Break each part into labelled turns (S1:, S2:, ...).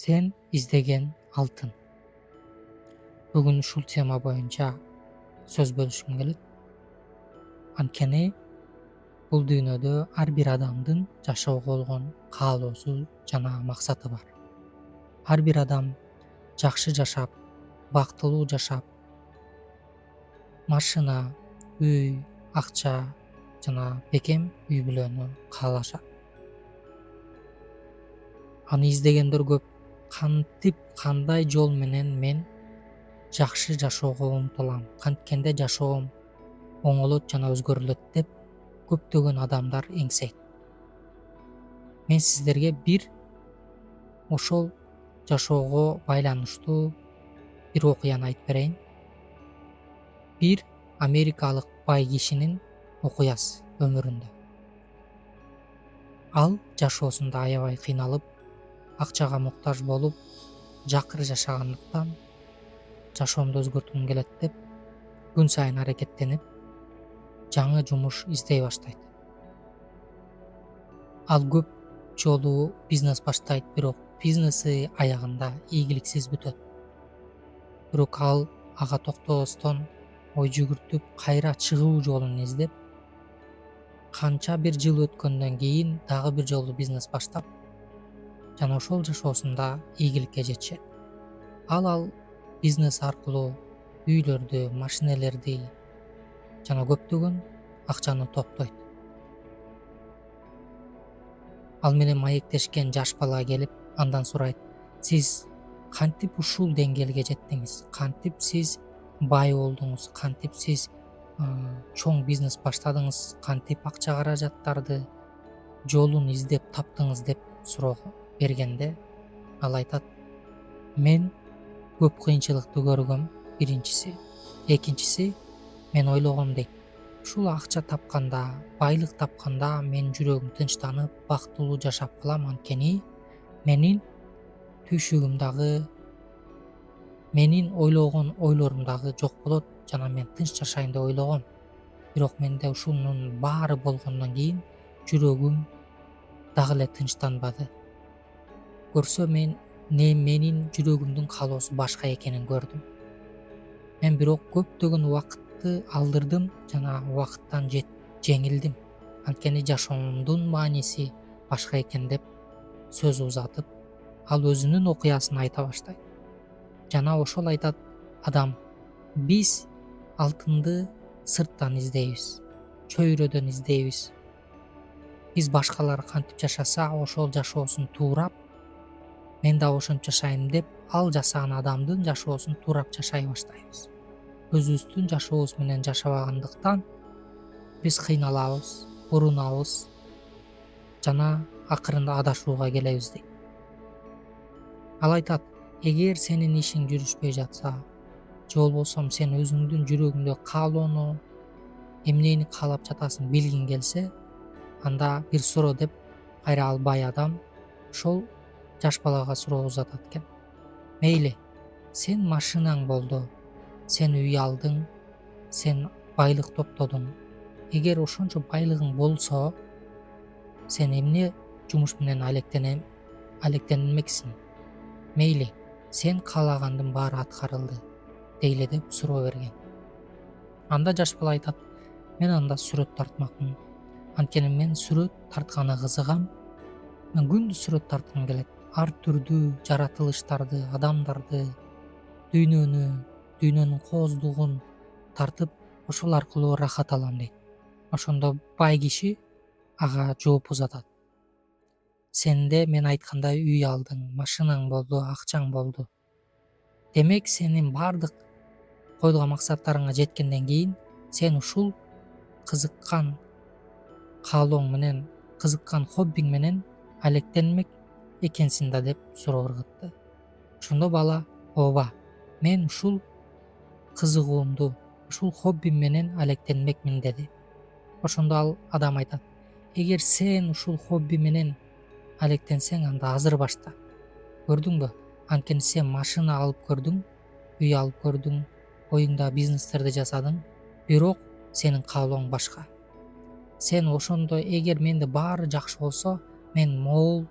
S1: Sen издеген алтын. Бүгүн ушул тема боюнча сөз бөлүшкүм келет. Анткени бул дүйнөдө ар бир адамдын жашоого болгон каалоосу жана максаты бар. Ар бир адам жакшы жашап, бактылуу жашап, машина, үй, акча жана бекем үй бүлөнү каалашат. Аны издегендер көп. Кантип, кандай жол менен мен жакшы жашоого умтулам, канткенде жашоом оңолот жана өзгөрүлөт деп көптөгөн адамдар эңсейт. Мен сиздерге бир ошол жашоого байланыштуу бир окуяны айтып берейин. Бир америкалык бай кишинин окуясы өмүрүндө. Ал жашоосунда аябай кыйналып, акчага муктаж болуп, жакыр жашагандыктан жашоомду өзгөрткүм келет деп күн сайын аракеттенип, жаңы жумуш издей баштайт. Ал көп жолу бизнес баштайт, бирок бизнеси аягында ийгиликсиз бүтөт. Бирок ал ага токтобостон ой жүгүртүп, кайра чыгуу жолун издеп, канча бир жыл өткөндөн кийин дагы бир жолу бизнес баштап, жана ошол жашоосунда ийгиликке жетишет. Ал бизнес аркылуу үйлөрдү, машинелерди жана көптөгөн акчаны топтойт. Ал менен маектешкен жаш бала келип, андан сурайт: "Сиз кантип ушул деңгээлге жеттиңиз? Кантип сиз бай болдуңуз? Кантип сиз чоң бизнес баштадыңыз? Кантип акча каражаттарды жолун издеп таптыңыз?" деп суроо бергенде ал айтат: "Мен көп кыйынчылыкты көргөм, биринчиси. Экинчиси, мен ойлогом" дейт. "Ушул акча тапканда, байлык тапканда менин жүрөгүм тынчтанып, бактылуу жашап калам, анткени менин түйшүгүм дагы, менин ойлогон ойлорум дагы жок болот жана мен тынч жашайын деп ойлогом. Бирок менде ушунун баары болгондон кийин жүрөгүм дагы эле тынчтанбады. Көрсө менин жүрөгүмдүн каалоосу башка экенин көрдүм. Мен бирок көптөгөн убакытты алдырдым жана убакыттан жеңилдим. Анткени жашоомдун мааниси башка экен" деп сөз узатып, ал өзүнүн окуясын айта баштайт. Жана ошол айтат: "Адам, биз алтынды сырттан издейбиз, чөйрөдөн издейбиз. Биз башкалар кантип жашаса, ошол жашоосун туурап, мен дагы ошентип жашайм деп, ал жасаган адамдын жашоосун туурап жашай баштайбыз. Өзүбүздүн жашообуз менен жашабагандыктан биз кыйналабыз, урунабыз жана акырында адашууга келебиз" дейт. Ал айтат: "Эгер сенин ишиң жүрүшпөй жатса, же болбосо сен өзүңдүн жүрөгүңдө каалоону, эмнени каалап жатасың билгиң келсе, анда бир суроо" деп кайра ал бай адам ошол жаш балага суроо узатат экен. "Мейли, сен машинаң болду, сен үй алдың, сен байлык топтодуң. Эгер ошончо байлыгың болсо, сен эмне жумуш менен алектенмексиң? Мейли, сен каалагандын баары аткарылды, дейле" деп суроо берген. Анда жаш бала айтат: "Мен анда сүрөт тартмакмын. Анткени мен сүрөт тартканга кызыгам. Мен күндү сүрөт тарткым келет. Ар түрдүү жаратылыштарды, адамдарды, дүйнөнүн кооздугун тартып, ошол аркылуу рахат алам" дейт. Ошондо бай киши ага жооп узатат: "Сенде мен айткандай үй алдың, машинаң болду, акчаң болду. Демек сенин бардык койгон максаттарыңа жеткенден кийин сен ушул кызыккан каалооң менен, кызыккан хоббиң менен алектенмек экенсиң да" деп суроо ыргытты. Ошондо бала: "Ооба, мен ушул кызыгуумду, ушул хоббим менен алектенмекмин" деди. Ошондо ал адам айтат: "Эгер сен ушул хобби менен алектенсең, анда азыр башта. Көрдүңбү? Анткени сен машина алып көрдүң, үй алып көрдүң, оюңда бизнестерди жасадың, бирок сенин каалооң башка. Сен ошондо эгер менде баары жакшы болсо, мен могул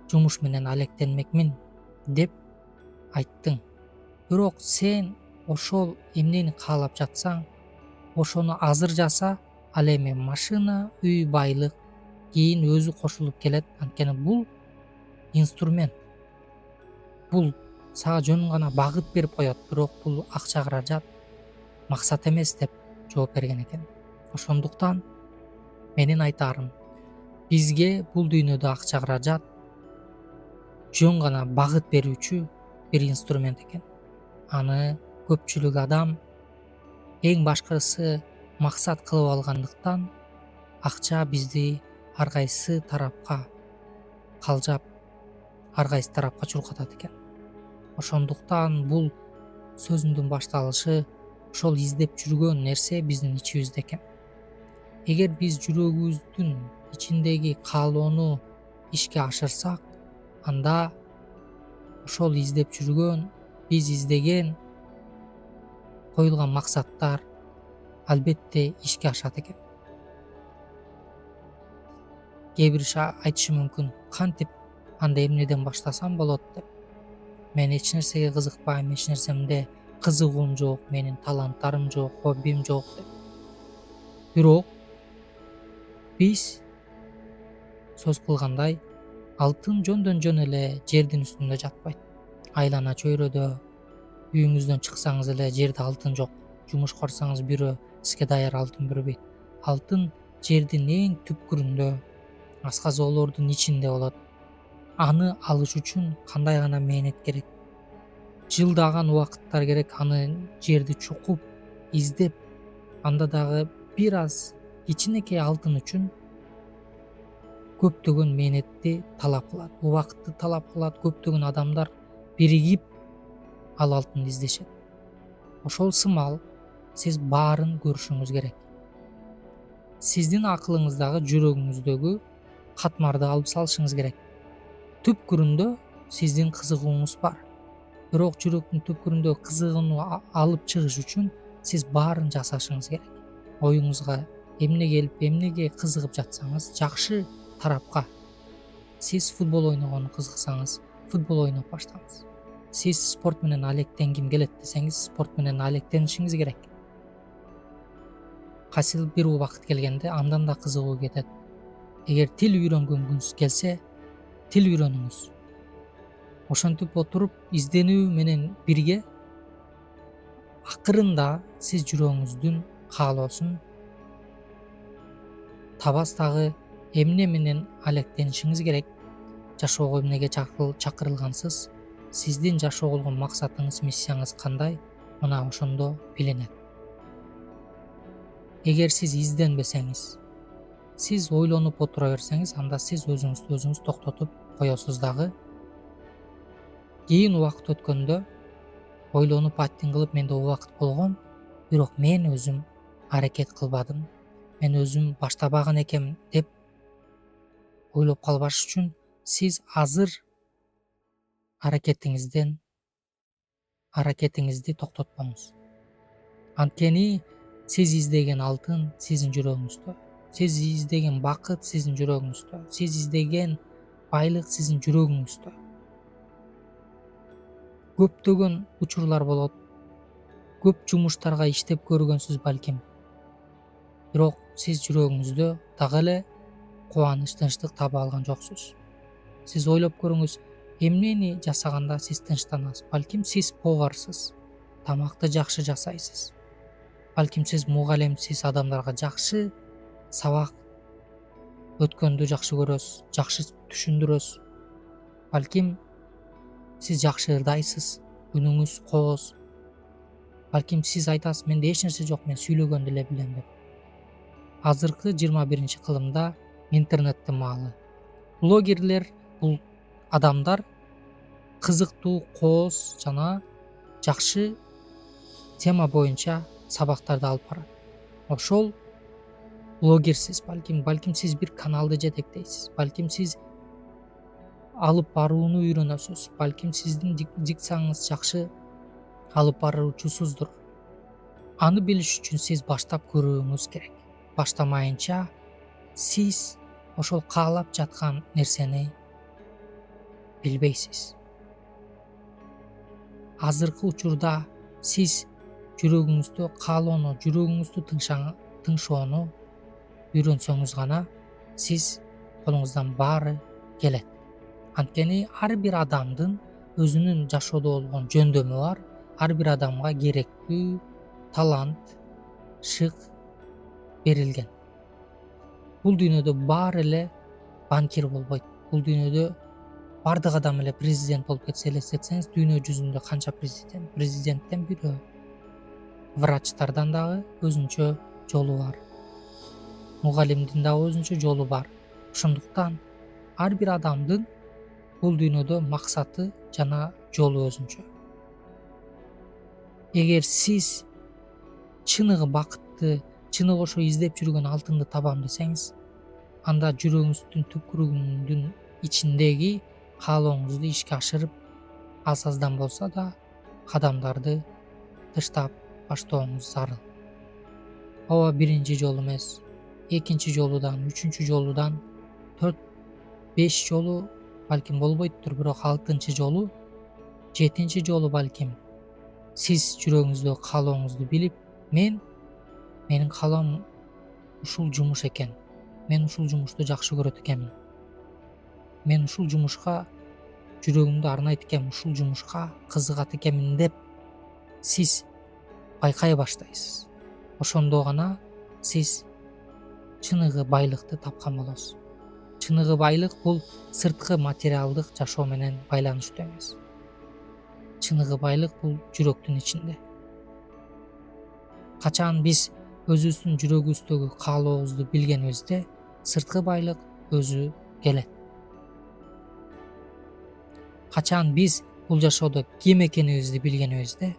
S1: жумуш менен алектенмекмин" деп айттың. Бирок сен ошол эмнени каалап жатсаң, ошону азыр жаса, ал эми машина, үй, байлык кийин өзү кошулуп келет. Анткени бул инструмент. Бул сага жөн гана багыт берип коет, бирок бул акча каражат максат эмес деп жооп берген экен. Ошондуктан менин айтаарым, бизге бул дүйнөдө акча каражат жөн гана багыт берүүчү бир инструмент экен. Аны көпчүлүк адам эң башкысы максат кылып алгандыктан акча бизди ар кайсы тарапка калжап, ар кайсы тарапка чуркатат экен. Ошондуктан бул сөзүмдүн башталышы ошол издеп жүргөн нерсе биздин ичибизде экен. Эгер биз жүрөгүбүздүн ичиндеги каалоону ишке ашырсак, анда ошол издеп жүргөн, биз издеген, коюлган максаттар албетте ишке ашат экен. Кээ бир айтышы мүмкүн, кантип анда эмнеден баштасам болот деп. Мен эч нерсеге кызыкпайм, эч нерсемде кызыгуум жок, менин таланттарым жок, хоббим жок деп. Бирок биз сөз кылгандай, алтын жөндөн жөн эле жердин үстүндө жатпайт. Айлана чөйрөдө үйүңүздөн чыксаңыз эле жерде алтын жок. Жумуш кырсаңыз бирөө сизге даяр алтын бербейт. Алтын жердин эң түпкүрүндө, асказоолордун ичинде болот. Аны алыш үчүн кандай гана мээнет керек. Жылдаган убакыттар керек аны жерди чукуп, издеп, анда дагы бир аз кичинекей алтын үчүн көптөгөн мээнетти талап кылат, убакытты талап кылат. Көптөгөн адамдар биригип ал алтынды издешет. Ошол сымал сиз баарын көрүшүңүз керек. Сиздин акылыңыздагы, жүрөгүңүздөгү катмарды алып салышыңыз керек. Түпкүрүндө сиздин кызыгууңуз бар. Бирок жүрөктүн түпкүрүндө кызыгууну алып чыгыш үчүн сиз баарын жасашыңыз керек. Оюңузга эмне келип, эмнеге кызыгып жатсаңыз, жакшы тарапка. Сиз футбол ойногону кызыксаңыз, футбол ойноп баштаңыз. Сиз спорт менен алектенгим келет десеңиз, спорт менен алектенишиңиз керек. Кайсыл бир убакыт келгенде андан да кызыгуу кетет. Эгер тил үйрөнгүңүз келсе, тил үйрөнүңүз. Ошентип отуруп изденүү менен бирге акырында сиз жүрөгүңүздүн каалоосун табастагы эмне менен алектенишиңиз керек. Жашоого эмнеге чакырылгансыз, сиздин жашоо болгон максатыңыз, миссияңыз кандай, мына ошондо билинет. Эгер сиз изденбесеңиз, сиз ойлонуп отура берсеңиз, анда сиз өзүңүздү өзүңүз токтотуп коесуз дагы. Кийин убакыт өткөндө ойлонуп аттин кылып менде убакыт болгон, бирок мен өзүм аракет кылбадым, мен өзүм баштабаган экенмин деп ойлоп калбаш үчүн сиз азыр аракетиңизди токтотпоңуз. Анткени сиз издеген алтын сиздин жүрөгүңүздө, сиз издеген бакыт сиздин жүрөгүңүздө, сиз издеген байлык сиздин жүрөгүңүздө. Көптөгөн учурлар болот, көп жумуштарга иштеп көргөнсүз балким. Бирок сиз жүрөгүңүздө дагы эле кубаныч, тынчтык таба алган жоксуз. Сиз ойлоп көрүңүз, эмнени жасаганда сиз тынчтанасыз? Балким сиз поварсыз, тамакты жакшы жасайсыз. Балким сиз мугалимсиз, адамдарга жакшы сабак өткөндү жакшы көрөсүз, жакшы түшүндүрөсүз. Балким сиз жакшы ырдайсыз, үнүңүз кооз. Балким сиз айтасыз, менде эч нерсе жок, мен сүйлөгөндү эле билем деп. Азыркы 21-кылымда интернеттин маалы. Блогерлер бул адамдар кызыктуу, кооз жана жакшы тема боюнча сабактарды алып барат. Ошол блогерсиз, балким сиз бир каналды жетектейсиз, балким сиз алып барууну үйрөнөсүз, балким сиздин дикцияңыз жакшы алып баруучусуздур. Аны билиш үчүн сиз баштап көрүүңүз керек. Баштамайынча сиз ошол каалап жаткан нерсени билбейсиз. азыркы учурда сиз жүрөгүңүздө каалоону, жүрөгүңүздү тыңшоону үйрөнсөңүз гана сиз колуңуздан баары келет. Анткени ар бир адамдын өзүнүн жашоодо болгон жөндөмү бар. Ар бир адамга керектүү талант, шык берилген. Бул дүйнөдө баары эле банкир болбойт. Бул дүйнөдө бардык адам эле президент болуп кетсе элестетсеңиз, дүйнө жүзүндө канча президент? Президенттен бирөө. Врачтардан дагы өзүнчө жолу бар. Мугалимдин дагы өзүнчө жолу бар. Ошондуктан ар бир адамдын бул дүйнөдө максаты жана жолу өзүнчө. Эгер сиз чыныгы бакытты, чыныгы ошо издеп жүргөн алтынды табам десеңиз, анда жүрөгүңүздүн түпкүрүңүндүн ичиндеги каалооңузду ишке ашырып, аз аздан болсо да кадамдарды тыштап баштооңуз зарыл. Ооба биринчи жолу эмес, экинчи жолудан, үчүнчү жолудан, 4-5 жолу балким болбойттур, бирок 6-чы жолу, 7-чи жолу балким сиз жүрөгүңүздөгү каалооңузду билип, менин каалоом ушул жумуш экен. Мен ушул жумушту жакшы көрөт экенмин. Мен ушул жумушка жүрөгүмдү арнайт экенмин, ушул жумушка кызыгат экенмин деп сиз байкай баштайсыз. Ошондо гана сиз чыныгы байлыкты тапкан болосуз. Чыныгы байлык бул сырткы материалдык жашоо менен байланыштуу эмес. Чыныгы байлык бул жүрөктүн ичинде. Качан биз өзүбүздүн жүрөгүбүздөгү каалообузду билгенибизде, сырткы байлык өзү келет. Качан биз бул жашоодо ким экенибизди билгенибизде,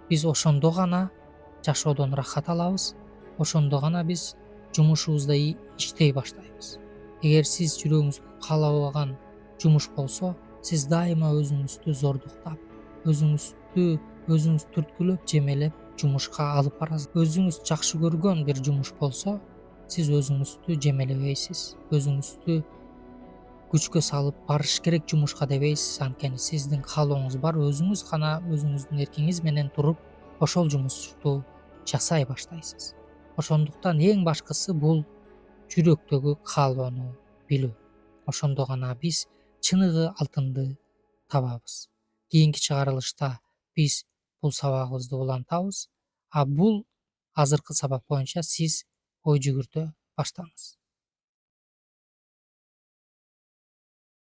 S1: биз ошондо гана жашоодон рахат алабыз, ошондо гана биз жумушубузда иштей баштайбыз. Эгер сиз жүрөгүңүз каалабаган жумуш болсо, сиз дайыма өзүңүздү зордуктап, өзүңүз түрткүлөп, жемелеп жумушка алып барасыз. Өзүңүз жакшы көргөн бир жумуш болсо, сиз өзүңүздү жемелебейсиз, өзүңүздү күчкө салып барыш керек жумушка дебейсиз, анткени сиздин каалооңуз бар, өзүңүз гана өзүңүздүн эркиңиз менен туруп ошол жумушту жасай баштайсыз. Ошондуктан эң башкысы бул жүрөктөгү каалоону билүү. Ошондо гана биз чыныгы алтынды табабыз. Кийинки чыгарылышта биз бул сабагыбызды улантабыз, а бул азыркы сабак боюнча сиз ой жүгүртө баштаңыз.